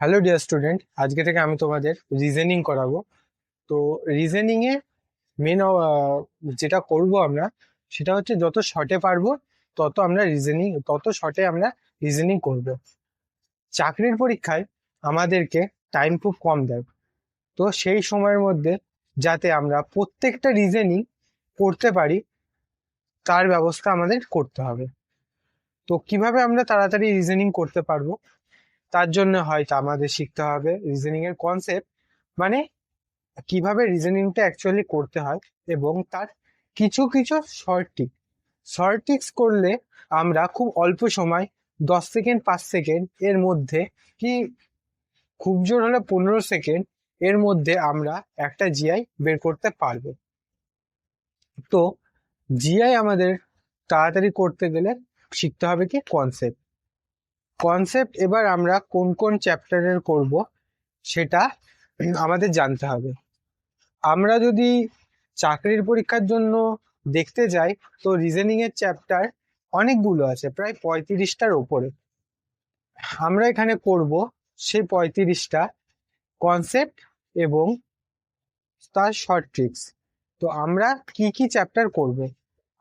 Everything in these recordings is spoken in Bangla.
হ্যালো ডিয়ার স্টুডেন্ট, আজকে থেকে আমি তোমাদের রিজনিং করাবো। তো রিজনিং এ মেন যেটা করব আমরা, সেটা হচ্ছে যত শর্টে পারবো তত শর্টে আমরা রিজনিং করব। চাকরির পরীক্ষায় আমাদেরকে টাইম খুব কম দেয়, তো সেই সময়ের মধ্যে যাতে আমরা প্রত্যেকটা রিজনিং করতে পারি তার ব্যবস্থা আমাদের করতে হবে। তো কিভাবে আমরা তাড়াতাড়ি রিজনিং করতে পারবো, তার জন্য হয়তো আমাদের শিখতে হবে রিজনিং এর কনসেপ্ট, মানে কিভাবে রিজনিংটা অ্যাকচুয়ালি করতে হয়, এবং তার কিছু কিছু শর্ট ট্রিক্স করলে আমরা খুব অল্প সময় 10 সেকেন্ড 5 সেকেন্ড এর মধ্যে, কি খুব জোর হলে 15 সেকেন্ড এর মধ্যে আমরা একটা জিআই বের করতে পারবো। তো জিআই আমাদের তাড়াতাড়ি করতে গেলে শিখতে হবে কি কনসেপ্ট। এবার আমরা কোন কোন চ্যাপ্টারের করব সেটা আমাদের জানতে হবে। আমরা যদি চাকরির পরীক্ষার জন্য দেখতে যাই, তো রিজনিং এর চ্যাপ্টার অনেকগুলো আছে, প্রায় 35টার ওপরে। আমরা এখানে করব সেই 35টা কনসেপ্ট এবং তার শর্ট ট্রিক্স। তো আমরা কি কি চ্যাপ্টার করব?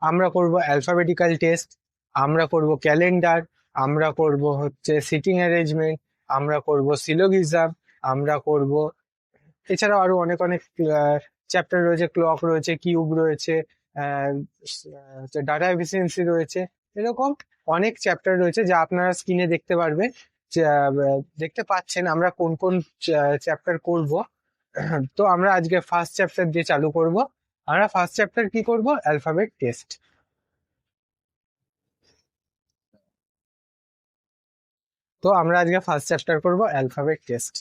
আমরা করব অ্যালফাবেটিক্যাল টেস্ট, আমরা করব ক্যালেন্ডার, আমরা করব হচ্ছে সিটিং অ্যারেঞ্জমেন্ট, আমরা করব সিলোগিজম, আমরা করব, এছাড়াও আরো অনেক অনেক চ্যাপ্টার রয়েছে, ক্লক রয়েছে, কিউব রয়েছে, ডাটা এফিসিয়েন্সি রয়েছে। এরকম অনেক চ্যাপ্টার রয়েছে যা আপনারা স্ক্রিনে দেখতে পারবেন, দেখতে পাচ্ছেন আমরা কোন কোন চ্যাপ্টার করব। তো আমরা আজকে ফার্স্ট চ্যাপ্টার দিয়ে চালু করব। আমরা ফার্স্ট চ্যাপ্টার কি করব? Alphabet test. তো আমরা আজকে ফার্স্ট চ্যাপ্টার করব অ্যালফাবেট টেস্ট।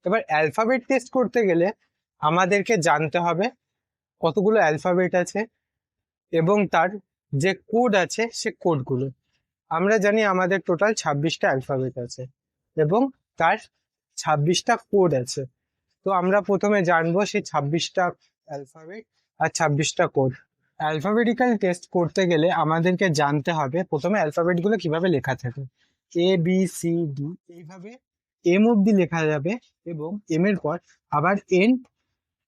এবার অ্যালফাবেট টেস্ট করতে গেলে আমাদেরকে জানতে হবে কতগুলো অ্যালফাবেট আছে এবং তার যে কোড আছে সে কোডগুলো। আমরা জানি আমাদের টোটাল 26টা অ্যালফাবেট আছে এবং তার 26টা কোড আছে। তো আমরা প্রথমে জানবো সেই 26টা অ্যালফাবেট আর 26টা কোড। অ্যালফাবেটিক্যাল টেস্ট করতে গেলে আমাদেরকে জানতে হবে প্রথমে অ্যালফাবেটগুলো কিভাবে লেখা থাকে। ABCD এইভাবে এম অব্দি লেখা যাবে, এবং এম এর পর আবার এন,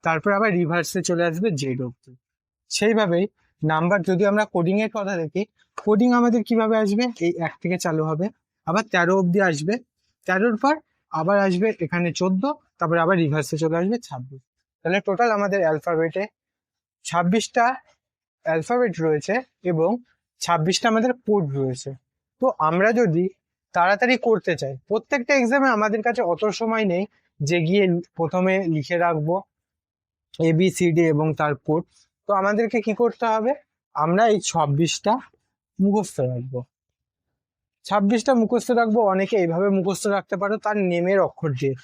তারপর আবার রিভার্সে চলে আসবে জেড অব্দি। সেইভাবেই নাম্বার, যদি আমরা কোডিং এর কথা দেখি, কোডিং আমাদের কিভাবে আসবে, এই 1 থেকে চালু হবে, আবার 13 অব্দি আসবে, 13-র পর আবার আসবে এখানে 14, তারপরে আবার রিভার্সে চলে আসবে 26। তাহলে টোটাল আমাদের অ্যালফাবেটে 26টা অ্যালফাবেট রয়েছে এবং 26টা আমাদের কোড রয়েছে। তো আমরা যদি তাড়াতাড়ি করতে চাই, প্রত্যেকটা এক্সামে আমাদের কাছে অত সময় নেই যে গিয়ে প্রথমে লিখে রাখবো ABCD এবং তার কোড। তো আমাদেরকে কি করতে হবে, আমরা এই 26টা মুখস্থ রাখবো। 26টা মুখস্থ রাখবো, অনেকে এইভাবে মুখস্থ রাখতে পারো তার নেমের অক্ষর দিয়ে।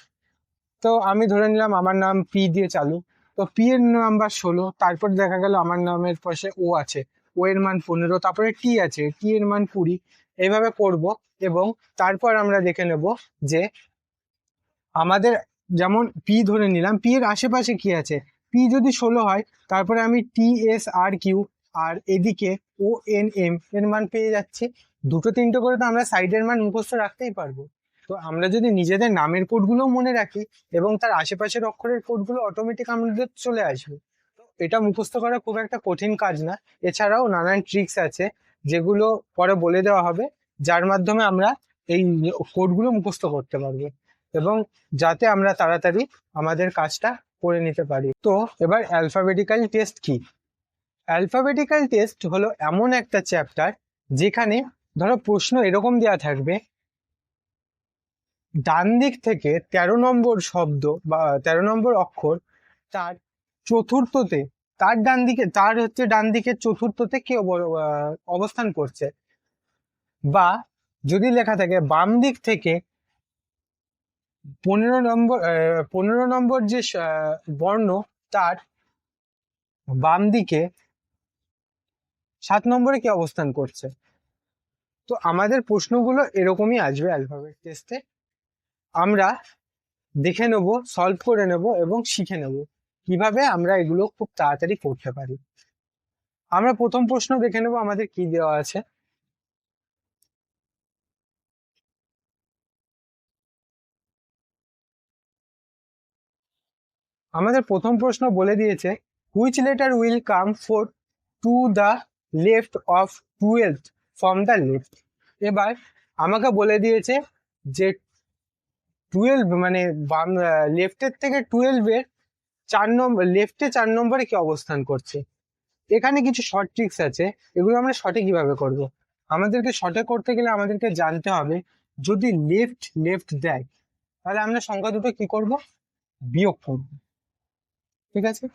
তো আমি ধরে নিলাম আমার নাম পি দিয়ে চালু, তো পি এর নাম্বার 16, তারপর দেখা গেল আমার নামের পাশে ও আছে, ও এর মান 15, তারপরে টি আছে, টি এর মান 20। এইভাবে করব, এবং তারপর আমরা দেখে নেব যে আমাদের, যেমন পি ধরে নিলাম, পি এর আশেপাশে কি আছে। পি যদি 16 হয়, তারপরে আমি TSRQ আর এদিকে ONM এর মান পেয়ে যাচ্ছি। দুটো তিনটে করে তো আমরা সাইডের মান মুখস্থ রাখতেই পারবো। তো আমরা যদি নিজেদের নামের কোডগুলো মনে রাখি এবং তার আশেপাশের অক্ষরের কোডগুলো অটোমেটিক আমাদের চলে আসবে। তো এটা মুখস্থ করা খুব একটা কঠিন কাজ না। এছাড়াও নানান ট্রিক্স আছে যেগুলো পরে বলে দেওয়া হবে, যার মাধ্যমে আমরা এই কোডগুলো মুখস্থ করতে পারবো এবং যাতে আমরা তাড়াতাড়ি আমাদের কাজটা করে নিতে পারি। তো এবার অ্যালফাবেটিক্যাল টেস্ট কি? অ্যালফাবেটিক্যাল টেস্ট হলো এমন একটা চ্যাপ্টার যেখানে ধরো প্রশ্ন এরকম দেওয়া থাকবে, ডান দিক থেকে 13 নম্বর শব্দ বা 13 নম্বর অক্ষর, তার চতুর্থতে, ডান দিকের চতুর্থতে কি অবস্থান করছে, বা যদি লেখা থাকে বাম দিক থেকে 15 নম্বর যে বর্ণ, তার বাম দিকে 7 নম্বরে কি অবস্থান করছে। তো আমাদের প্রশ্নগুলো এরকমই আসবে অ্যালফাবেট টেস্টে। আমরা দেখে নেব, সলভ করে নেব এবং শিখে নেব কিভাবে আমরা এগুলো খুব তাড়াতাড়ি করতে পারি। আমরা প্রথম প্রশ্ন দেখে নেব আমাদের কি দেওয়া আছে। আমাদের প্রথম প্রশ্ন বলে দিয়েছে which letter will come four to the left of 12th from the left. এবার আমাকে বলে দিয়েছে যে 12 মানে বাম লেফটের থেকে 12-এর 4 নম্বর লেফটে 4 নম্বরে কি অবস্থান করছে। এখানে কিছু শর্ট ট্রিক্স আছে, এগুলো আমরা শর্টে কিভাবে করব। আমাদেরকে শর্টে করতে গেলে আমাদেরকে জানতে হবে যদি লেফট লেফট দেয় তাহলে আমরা সংখ্যা দুটো কি করব, বিয়োগ করব। ঠিক আছে,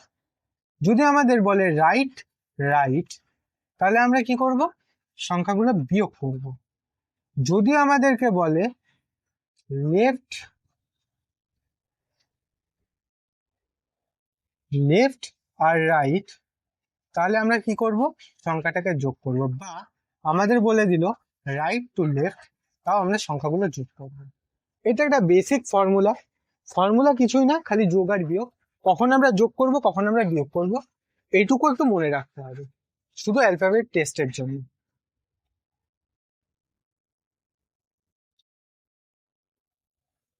যদি আমাদের বলে রাইট রাইট তাহলে আমরা কি করব, সংখ্যাগুলো বিয়োগ করব। যদি আমাদেরকে বলে লেফট লেফট আর রাইট তাহলে আমরা কি করব, সংখ্যাটাকে যোগ করব। বা আমাদের বলে দিল রাইট টু লেফট, তাও আমরা সংখ্যাগুলো যোগ করব। এটা একটা বেসিক ফর্মুলা। ফর্মুলা কিছুই না, খালি যোগ আর বিয়োগ। কখন আমরা যোগ করব কখন আমরা বিয়োগ করব এইটুকু একটু মনে রাখতে হবে, শুধু অ্যালফাবেট টেস্টের জন্য।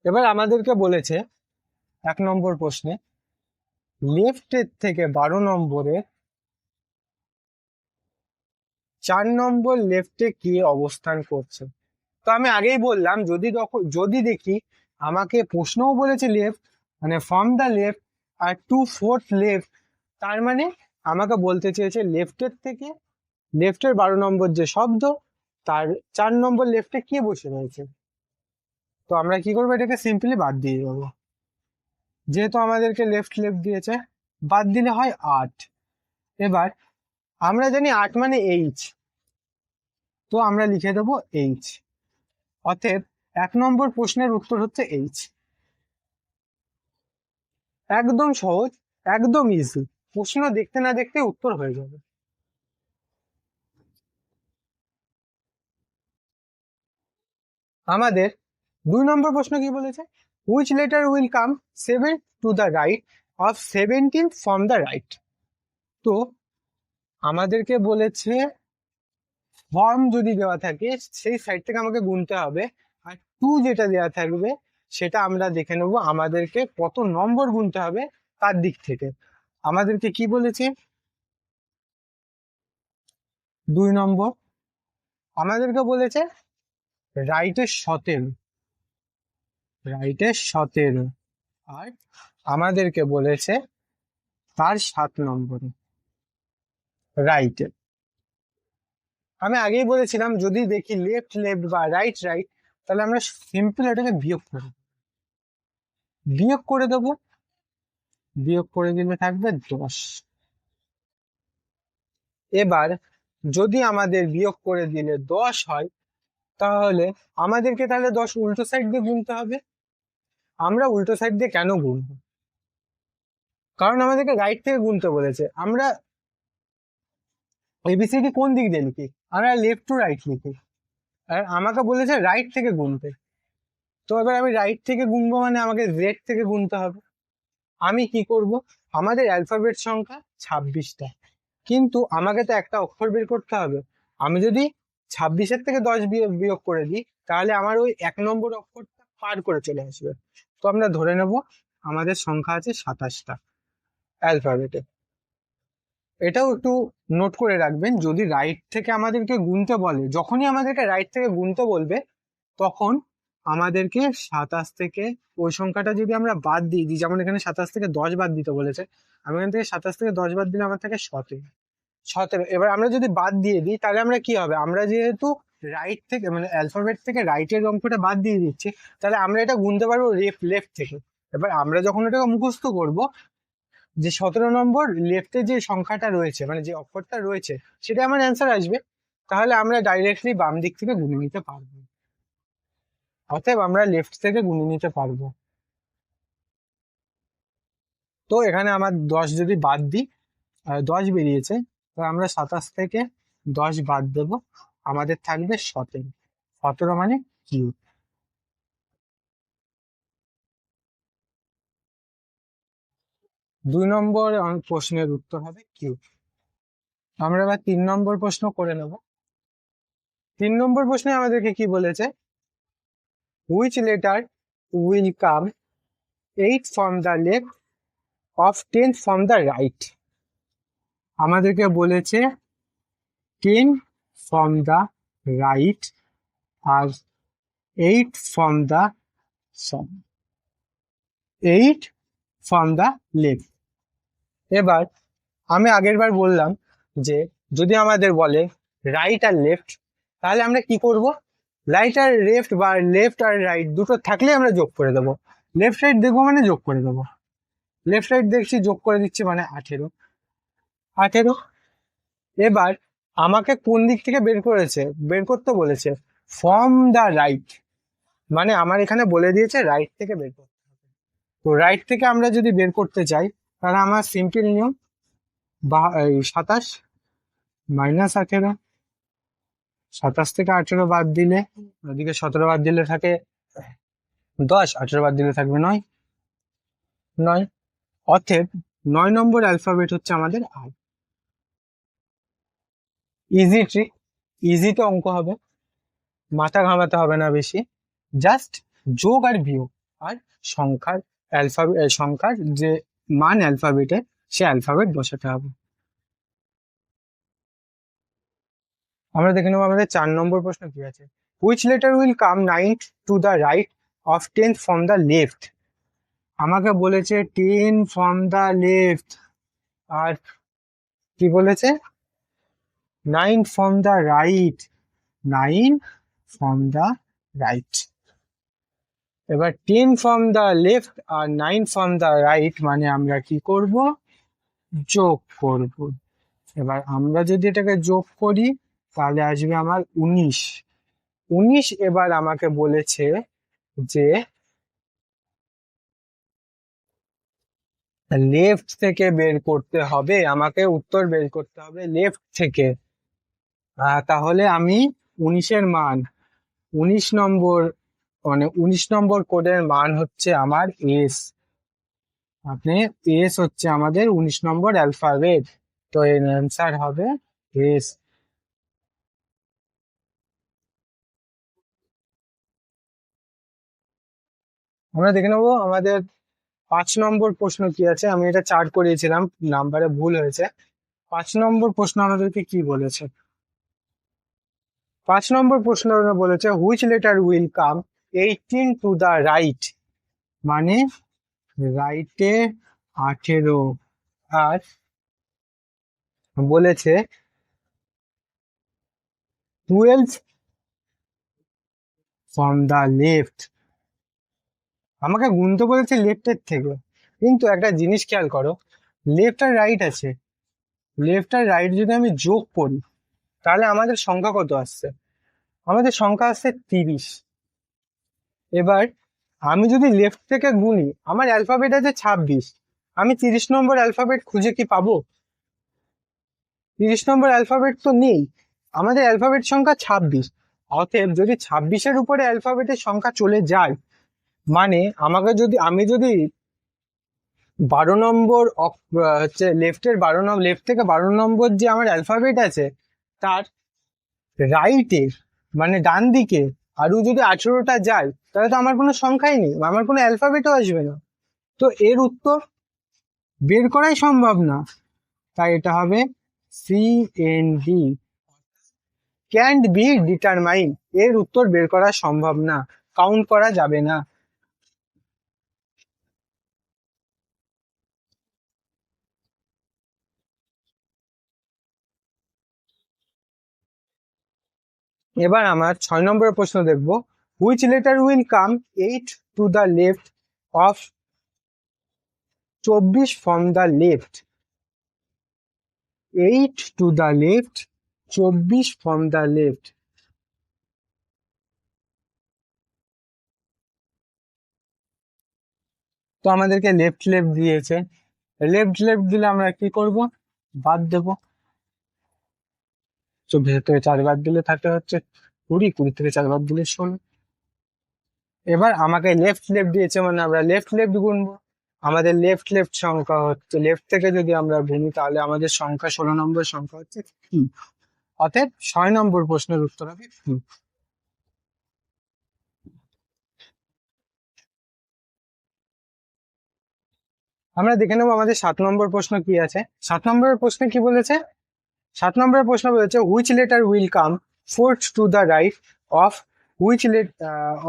এবার আমাদেরকে বলেছে 1 নম্বর প্রশ্নে লেফটের থেকে 12 নম্বরে 4 নম্বর লেফটে কি অবস্থান করছে। তো আমি আগেই বললাম যদি দেখি আমাকে প্রশ্নও বলেছে লেফট মানে ফ্রম দ্য লেফট আর টু ফোর্থ লেফট, তার মানে আমাকে বলতে চেয়েছে লেফটের থেকে লেফটের 12 নম্বর যে শব্দ তার 4 নম্বর লেফটে কি বসে রয়েছে। তো আমরা কি করবো, এটাকে সিম্পলি বাদ দিয়ে দেবো। যেহেতু আমাদেরকে লেফট লেফট দিয়েছে, বাদ দিলে হয় 8। এবার আমরা জানি 8 মানে এইচ, তো আমরা লিখে দেবো এইচ। অতএব 1 নম্বর প্রশ্নের উত্তর হচ্ছে এইচ। একদম সহজ, একদম ইজি, প্রশ্ন দেখতে না দেখতে উত্তর হয়ে যাবে। আমাদের 2 নম্বর প্রশ্ন কি বলেছে, which letter will come 7 to the right of 17 from the right. তো আমাদেরকে বলেছে ফর্ম যদি দেওয়া থাকে সেই সাইড থেকে আমাকে গুনতে হবে, আর টু যেটা দেওয়া থাকবে সেটা আমরা দেখে নেবো আমাদেরকে কত নম্বর গুনতে হবে তার দিক থেকে। আমাদেরকে কি বলেছে, 2 নম্বর আমাদেরকে বলেছে রাইটের 17, রাইটের 17, আর আমাদেরকে বলেছে তার 7 নম্বরে রাইটের। আমি আগেই বলেছিলাম যদি দেখি লেফট লেফট বা রাইট রাইট তাহলে আমরা সিম্পল এটাকে বিয়োগ করে দেবো। বিয়োগ করে দিলে থাকবে 10। এবার যদি আমাদের বিয়োগ করে দিলে 10 হয় তাহলে আমাদেরকে তাহলে 10 উল্টো সাইড দিয়ে গুনতে হবে। আমরা উল্টো সাইড দিয়ে কেন গুনবো, কারণ আমাদেরকে রাইট থেকে গুনতে বলেছে। আমরা এবিসিডি কোন দিক দিয়ে লিখি, আমরা লেফট টু রাইট লিখি, আর আমাকে বলেছে রাইট থেকে গুনতে। তো এবার আমি রাইট থেকে গুনবো মানে আমাকে জেড থেকে গুনতে হবে। আমি কি করব, আমাদের অ্যালফাবেট সংখ্যা 26টা, কিন্তু আমাকে তো একটা অক্ষর বের করতে হবে। আমি যদি 26-এর থেকে 10 বিয়োগ করে দিই তাহলে আমার ওই 1 নম্বর অক্ষরটা পার করে চলে আসবে। তো আমরা ধরে নেব আমাদের সংখ্যা আছে 27টা অ্যালফাবেটে। এটাও একটু নোট করে রাখবেন, যদি রাইট থেকে আমাদেরকে গুনতে বলে, যখনই আমাদেরকে রাইট থেকে গুনতে বলবে তখন আমাদেরকে 27 থেকে ওই সংখ্যাটা যদি আমরা বাদ দিয়ে দিই, যেমন এখানে 27 থেকে 10 বাদ দিতে বলেছে, আমি এখান থেকে 27 থেকে 10 বাদ দিলে আমার থাকে 17। এবার আমরা যদি বাদ দিয়ে দিই তাহলে আমরা কি হবে, আমরা যেহেতু রাইট থেকে মানে অ্যালফাবেট থেকে রাইটের অঙ্কটা বাদ দিয়ে দিচ্ছি, তাহলে আমরা এটা গুনতে পারবো লেফট থেকে। এবার আমরা যখন এটাকে মুখস্থ করব যে 17 নম্বর লেফটে যে সংখ্যাটা রয়েছে মানে যে অক্ষরটা রয়েছে সেটা আমার অ্যান্সার আসবে, তাহলে আমরা ডাইরেক্টলি বাম দিক থেকে গুনে নিতে পারবো। অতএব আমরা লেফট থেকে গুনে নিতে পারবো। তো এখানে আমার 10 যদি বাদ দিই, 10 বেরিয়েছে, তো আমরা 27 থেকে 10 বাদ দেব, আমাদের থাকবে 17। 17 মানে কিউ। 2 নম্বর প্রশ্নের উত্তর হবে কিউ। আমরা এবার 3 নম্বর প্রশ্ন করে নেব। 3 নম্বর প্রশ্নে আমাদেরকে কি বলেছে, which letter will come 8 from the left of 10 from the right. আমাদেরকে বলেছে 10 ফ্রম দ্য রাইট আর 8 from the 8 from the left. এবার আমি আগের বার বললাম যে যদি আমাদের বলে রাইট আর লেফট, তাহলে আমরা কি করব, রাইট আর লেফট বা লেফট আর রাইট দুটো থাকলে আমরা যোগ করে দেবো। লেফট রাইট দেখবো মানে যোগ করে দেবো। লেফট রাইট দেখছি, যোগ করে দিচ্ছি, মানে 18। 18। এবার আমাকে কোন দিক থেকে বের করতে বলেছে, ফ্রম দ্য রাইট, মানে আমার এখানে বলে দিয়েছে রাইট থেকে বের করতে হবে। তো রাইট থেকে আমরা যদি বের করতে চাই, তাহলে আমার সিম্পল নিয়ম, 27 মাইনাস 18। 27 থেকে 18 বাদ দিলে, ওদিকে 17 বাদ দিলে থাকে 10, 18 বাদ দিলে থাকবে 9। 9। অতএব 9 নম্বর অ্যালফাবেট হচ্ছে আমাদের আর। ইজি ট্রিক, ইজিতে অঙ্ক হবে, মাথা ঘামাতে হবে না বেশি, জাস্ট যোগ আর বিয়োগ আর সংখ্যার সংখ্যার যে মান অ্যালফাবেটের, সে অ্যালফাবেট বসাতে হবে। আমরা দেখে নেবো আমাদের 4 নম্বর প্রশ্ন কি আছে। Which letter will come 9 to the right of 10 from the left. আমাকে বলেছে 10 ফ্রম দ্য লেফট, আর কি বলেছে 9 from the right. 9 from the right. এবার 10 ফ্রম দ্য লেফট আর 9 ফ্রম দ্য রাইট, মানে আমরা কি করব, যোগ করব। এবার আমরা যদি এটাকে যোগ করি, তাহলে আসবে আমার 19। 19। এবার আমাকে বলেছে যে লেফট থেকে বের করতে হবে, আমাকে উত্তর বের করতে হবে লেফট থেকে। তাহলে আমি 19-এর মান, 19 নম্বর, মানে 19 নম্বর কোডের মান হচ্ছে আমার এস। আপনি এস হচ্ছে আমাদের 19 নম্বর অ্যালফাবেট, তো এর অ্যান্সার হবে এস। আমরা দেখে নেবো আমাদের 5 নম্বর প্রশ্ন কি আছে। আমি এটা 4 করিয়েছিলাম, নাম্বারে ভুল হয়েছে। 5 নম্বর প্রশ্ন আমাদেরকে কি বলেছে। 5 নম্বর প্রশ্ন বলেছে which letter will come 18 to the right, মানে রাইটে 18, আর বলেছে 12 ফ্রম দ্য লেফট। আমাকে গুনতে বলেছে লেফটের থেকে, কিন্তু একটা জিনিস খেয়াল করো, লেফট আর রাইট আছে, লেফট আর রাইট যদি আমি যোগ করি, তাহলে আমাদের সংখ্যা কত আসছে, আমাদের সংখ্যা আসছে 30। এবার আমি যদি লেফট থেকে গুনি, আমার অ্যালফাবেট আছে 26, আমি 30 নম্বর অ্যালফাবেট খুঁজে কি পাবো? 30 নম্বর অ্যালফাবেট তো নেই, আমাদের অ্যালফাবেট সংখ্যা 26। অতএব যদি 26-এর উপরে অ্যালফাবেটের সংখ্যা চলে যায়, মানে আমি যদি 12 নম্বর হচ্ছে লেফটের 12 নম্বর, লেফট থেকে 12 নম্বর যে আমার অ্যালফাবেট আছে, তার রাইটে মানে ডান দিকে আরো যদি 18টা যায়, তাহলে তো আমার কোনো সংখ্যাই নেই, আমার কোনো অ্যালফাবেটও আসবে না। তো এর উত্তর বের করাই সম্ভব না, তাই এটা হবে CND, ক্যান্ট বি ডিটারমাইন। এর উত্তর বের করা সম্ভব না, কাউন্ট করা যাবে না। এবার আমার 6 নম্বরের প্রশ্ন দেখবো, which letter will come 8 to the left of 24 from the left. 8 to the left, 24 from the left. তো আমাদেরকে লেফট লেফট দিয়েছে, লেফট লেফট দিলে আমরা কি করব, বাদ দেবো। 24 থেকে 4 বাদ দিলে থাকে হচ্ছে 20, 20 থেকে 4 বাদ দিলে 16। এবার আমাকে লেফট লেফট দিয়েছে, মানে আমরা লেফট লেফট গুনবো। আমাদের লেফট লেফট সংখ্যা হচ্ছে, লেফট থেকে যদি আমরা গুনি, তাহলে আমাদের সংখ্যা 16 নম্বর সংখ্যা হচ্ছে কি। অতএব 6 নম্বর প্রশ্নের উত্তর হবে কি। আমরা দেখে নেবো আমাদের 7 নম্বর প্রশ্ন কি আছে। 7 নম্বরের প্রশ্নে কি বলেছে? 7 নম্বরের প্রশ্ন বলেছে which letter will come fourth to the right of which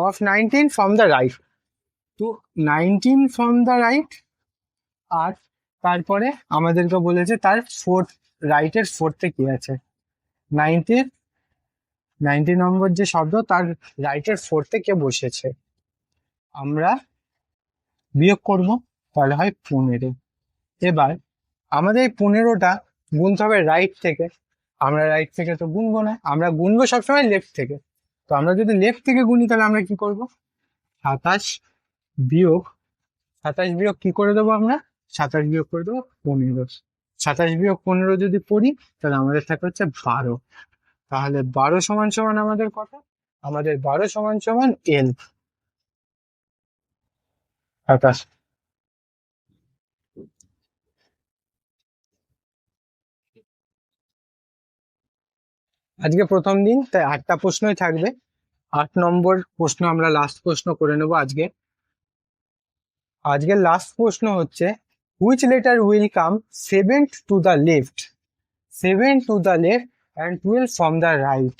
of 19 from the right. তো 19 ফ্রম দ্য রাইট, আর তারপরে আমাদেরকে বলেছে তার ফোর্থ, রাইটের ফোর্থে কি আছে। 90 নম্বর যে শব্দ তার রাইটের ফোর্থে কে বসেছে। আমরা বিয়োগ করব, তাহলে হয় 15। এবার আমাদের এই 15টা গুনতে হবে রাইট থেকে। আমরা রাইট থেকে তো গুনবো না, আমরা গুনবো সবসময় লেফট থেকে। তো আমরা যদি লেফট থেকে গুনি তাহলে আমরা কি করব, 27 বিয়োগ 27 বিয়োগ কি করে দেবো আমরা, 27 বিয়োগ করে দেবো 15। 27 বিয়োগ 15 যদি করি তাহলে আমাদের থাকে হচ্ছে 12। তাহলে 12 সমান সমান আমাদের কত, আমাদের 12 সমান সমান এল 27। আজকে প্রথম দিন তাই 8টা প্রশ্নই থাকবে। 8 নম্বর প্রশ্ন আমরা লাস্ট প্রশ্ন করে নেবো আজকে। আজকের লাস্ট প্রশ্ন হচ্ছে which letter will come 7th to the left, 7 to the left and 12 from the right,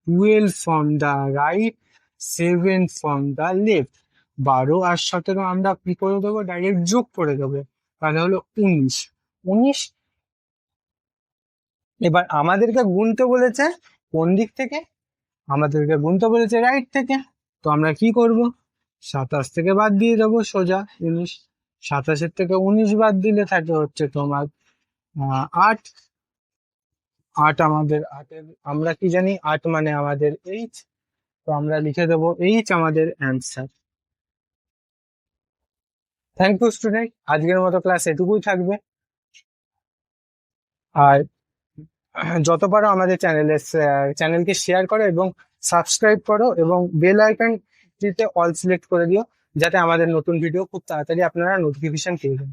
12 from the right, 7 from the left. 12 আর 17 আমরা কি করে দেবো, ডাইরেক্ট যোগ করে দেবো, তাহলে হলো 19। 19। এবার আমাদেরকে গুনতে বলেছে কোন দিক থেকে, আমাদেরকে গুনতে বলেছে রাইট থেকে। তো আমরা কি করব, 27 থেকে বাদ দিয়ে দেবো সোজা 19। 27-এর থেকে 19 বাদ দিলে থাকে হচ্ছে তোমার 8। 8 আমাদের 8-এর আমরা কি জানি, 8 মানে আমাদের এইচ। তো আমরা লিখে দেবো এইচ আমাদের অ্যান্সার। থ্যাংক ইউ স্টুডেন্ট, আজকের মতো ক্লাস এটুকুই থাকবে। আর যত পারো আমাদের চ্যানেলকে শেয়ার করো এবং সাবস্ক্রাইব করো এবং বেল আইকনটিতে অল সিলেক্ট করে দিও, যাতে আমাদের নতুন ভিডিও খুব তাড়াতাড়ি আপনারা নোটিফিকেশন পেয়ে যান।